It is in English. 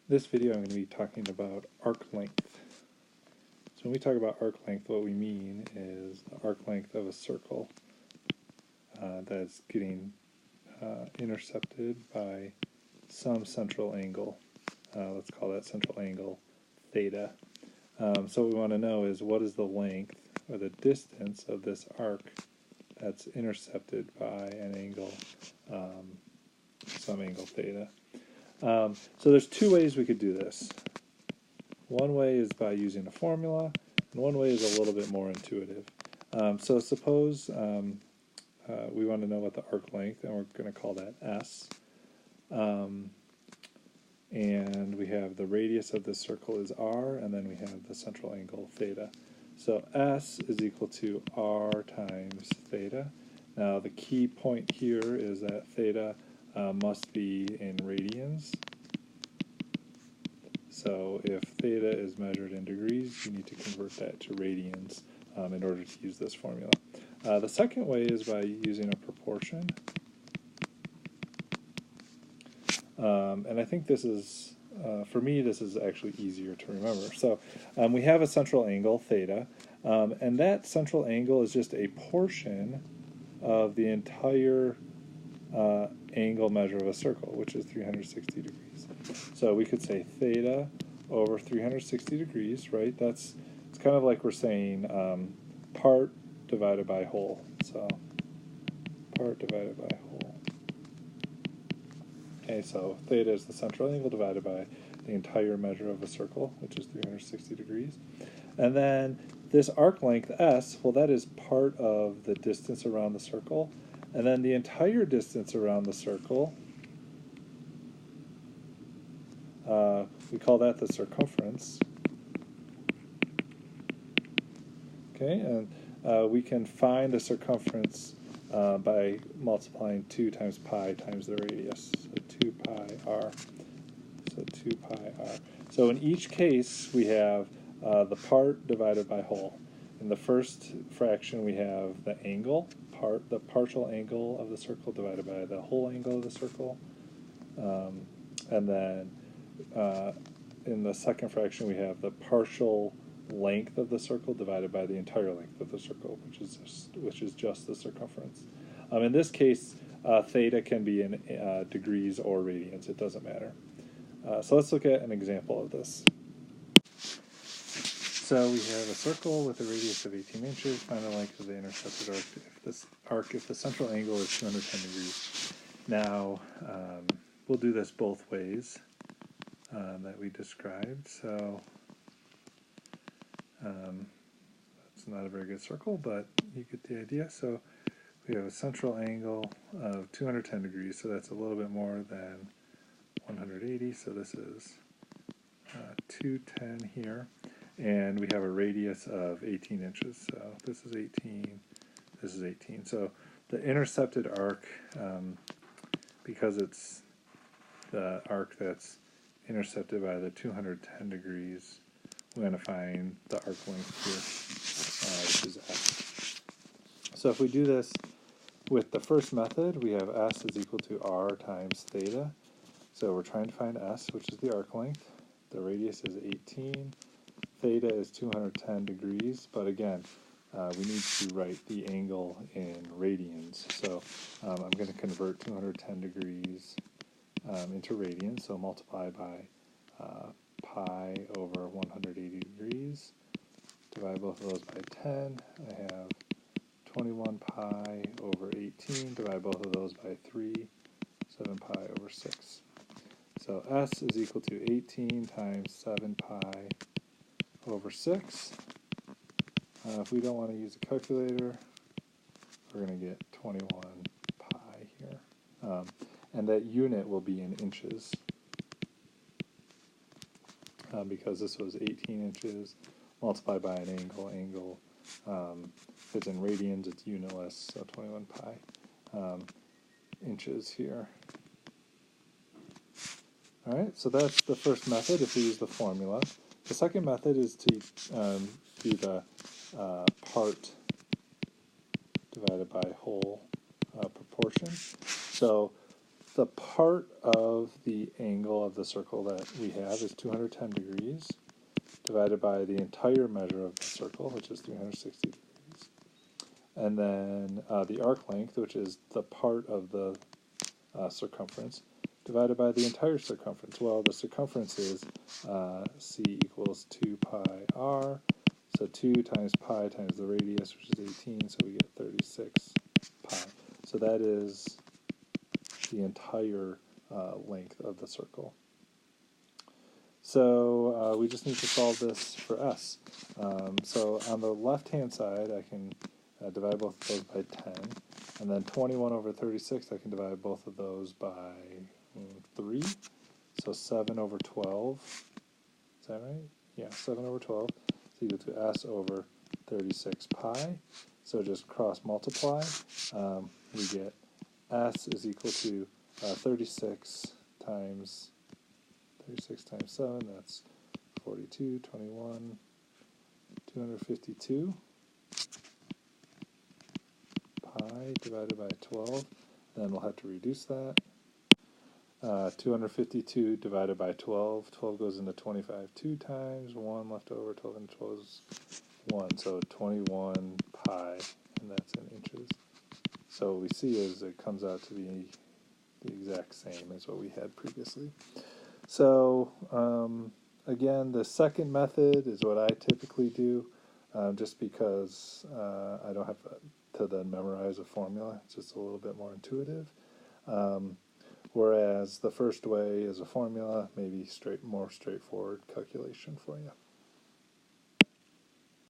This video I'm going to be talking about arc length. So when we talk about arc length, what we mean is the arc length of a circle that's getting intercepted by some central angle. Let's call that central angle theta. So what we want to know is what is the length or the distance of this arc that's intercepted by an angle, some angle theta. So there's two ways we could do this. One way is by using a formula, and one way is a little bit more intuitive. So suppose we want to know what the arc length, and we're going to call that S. And we have the radius of this circle is R, and then we have the central angle theta. So S is equal to R times theta. Now the key point here is that theta must be in radians. So if theta is measured in degrees, you need to convert that to radians in order to use this formula. The second way is by using a proportion. And I think this is, for me, this is actually easier to remember. So we have a central angle, theta, and that central angle is just a portion of the entire angle measure of a circle, which is 360 degrees. So we could say theta over 360 degrees, right? It's kind of like we're saying part divided by whole. So part divided by whole. Okay, so theta is the central angle divided by the entire measure of a circle, which is 360 degrees. And then this arc length S, well, that is part of the distance around the circle. And then the entire distance around the circle, we call that the circumference. Okay, and we can find the circumference by multiplying 2 times pi times the radius, so 2 pi r. So 2 pi r. So in each case, we have the part divided by whole. In the first fraction, we have the angle, the partial angle of the circle divided by the whole angle of the circle. And then in the second fraction, we have the partial length of the circle divided by the entire length of the circle, which is just the circumference. In this case, theta can be in degrees or radians. It doesn't matter. So let's look at an example of this. So we have a circle with a radius of 18 inches. Find the length of the intercepted arc if the central angle is 210 degrees. Now, we'll do this both ways that we described. So it's not a very good circle, but you get the idea. So we have a central angle of 210 degrees, so that's a little bit more than 180. So this is 210 here. And we have a radius of 18 inches. So this is 18, this is 18. So the intercepted arc, because it's the arc that's intercepted by the 210 degrees, we're going to find the arc length here, which is S. So if we do this with the first method, we have S is equal to R times theta. So we're trying to find S, which is the arc length. The radius is 18. Theta is 210 degrees, but again, we need to write the angle in radians. So I'm going to convert 210 degrees into radians, so multiply by pi over 180 degrees. Divide both of those by 10. I have 21 pi over 18. Divide both of those by 3. 7 pi over 6. So S is equal to 18 times 7 pi over 6. If we don't want to use a calculator, we're going to get 21 pi here. And that unit will be in inches because this was 18 inches multiplied by an angle. If it's in radians, it's unitless, so 21 pi inches here. All right, so that's the first method if we use the formula. The second method is to do the part divided by whole proportion. So the part of the angle of the circle that we have is 210 degrees divided by the entire measure of the circle, which is 360 degrees. And then the arc length, which is the part of the circumference, divided by the entire circumference. Well, the circumference is c equals 2 pi r, so 2 times pi times the radius, which is 18, so we get 36 pi. So that is the entire length of the circle. So we just need to solve this for s. So on the left-hand side, I can divide both of those by 10. And then 21 over 36, I can divide both of those by 3. So 7 over 12. Is that right? Yeah, 7 over 12 is equal to s over 36 pi. So just cross multiply. We get s is equal to 36 times 7, that's 42, 21, 252 pi divided by 12. Then we'll have to reduce that. 252 divided by 12. 12 goes into 25 2 times. 1 left over. 12 into 12 is 1. So 21 pi, and that's in inches. So what we see is it comes out to be the exact same as what we had previously. So again, the second method is what I typically do, just because I don't have to then memorize a formula. It's just a little bit more intuitive. Whereas the first way is a formula, maybe more straightforward calculation for you.